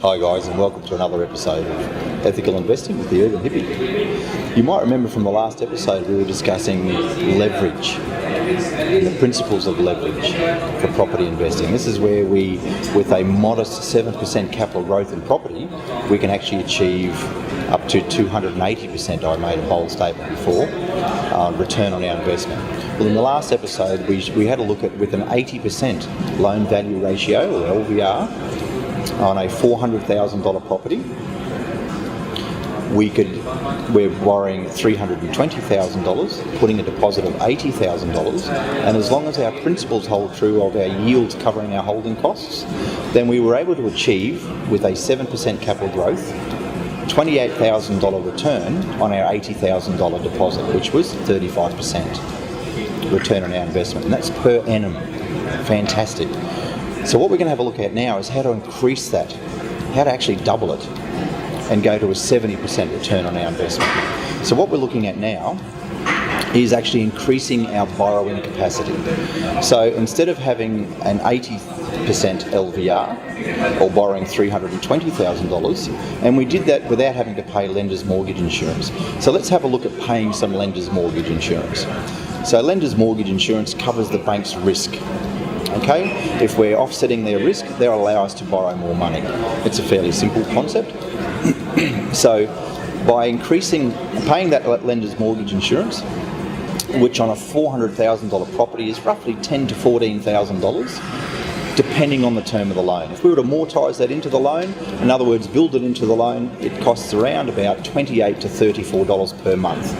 Hi guys, and welcome to another episode of Ethical Investing with the Urban Hippie. You might remember from the last episode we were discussing leverage and the principles of leverage for property investing. This is where we, with a modest 7% capital growth in property, we can actually achieve up to 280%, I made a bold statement before, return on our investment. Well, in the last episode we had a look at with an 80% loan value ratio, or LVR, on a $400,000 property. We're borrowing $320,000, putting a deposit of $80,000, and as long as our principles hold true of our yields covering our holding costs, then we were able to achieve, with a 7% capital growth, $28,000 return on our $80,000 deposit, which was 35% return on our investment, and that's per annum. Fantastic. So what we're going to have a look at now is how to increase that, how to actually double it and go to a 70% return on our investment. So what we're looking at now is actually increasing our borrowing capacity. So instead of having an 80% LVR or borrowing $320,000, and we did that without having to pay lender's mortgage insurance. So let's have a look at paying some lender's mortgage insurance. So lender's mortgage insurance covers the bank's risk. Okay, if we're offsetting their risk, they'll allow us to borrow more money. It's a fairly simple concept. So by paying that lender's mortgage insurance, which on a $400,000 property is roughly $10,000 to $14,000, depending on the term of the loan. If we were to amortise that into the loan, in other words, build it into the loan, it costs around about $28 to $34 per month,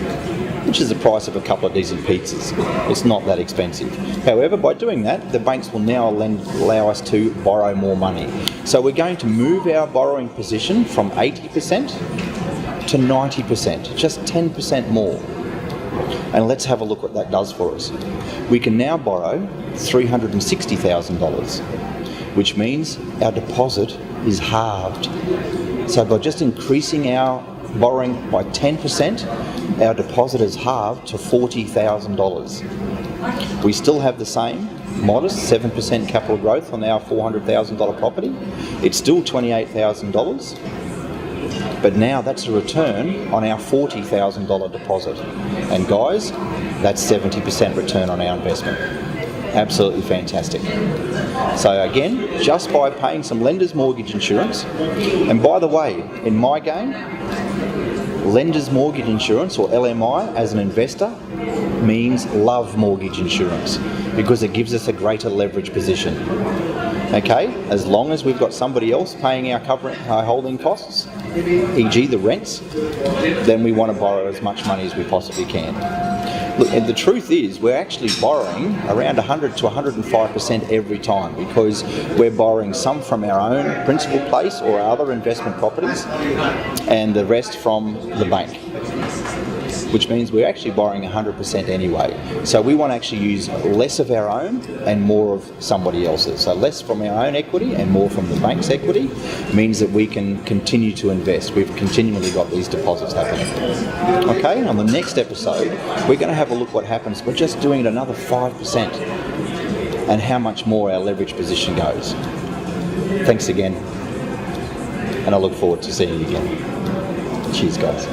which is the price of a couple of decent pizzas. It's not that expensive. However, by doing that, the banks will now allow us to borrow more money. So we're going to move our borrowing position from 80% to 90%, just 10% more. And let's have a look what that does for us. We can now borrow $360,000, which means our deposit is halved. So by just increasing our borrowing by 10%, our deposit is halved to $40,000. We still have the same modest 7% capital growth on our $400,000 property. It's still $28,000, but now that's a return on our $40,000 deposit. And guys, that's 70% return on our investment. Absolutely fantastic. So again, just by paying some lender's mortgage insurance, and by the way, in my game, lender's mortgage insurance, or LMI, as an investor, means love mortgage insurance because it gives us a greater leverage position. Okay, as long as we've got somebody else paying our holding costs, e.g. the rents, then we want to borrow as much money as we possibly can. Look, and the truth is we're actually borrowing around 100 to 105% every time, because we're borrowing some from our own principal place or our other investment properties and the rest from the bank, which means we're actually borrowing 100% anyway. So we want to actually use less of our own and more of somebody else's. So less from our own equity and more from the bank's equity means that we can continue to invest. We've continually got these deposits happening. Okay, on the next episode, we're going to have a look what happens. We're just doing it another 5% and how much more our leverage position goes. Thanks again, and I look forward to seeing you again. Cheers, guys.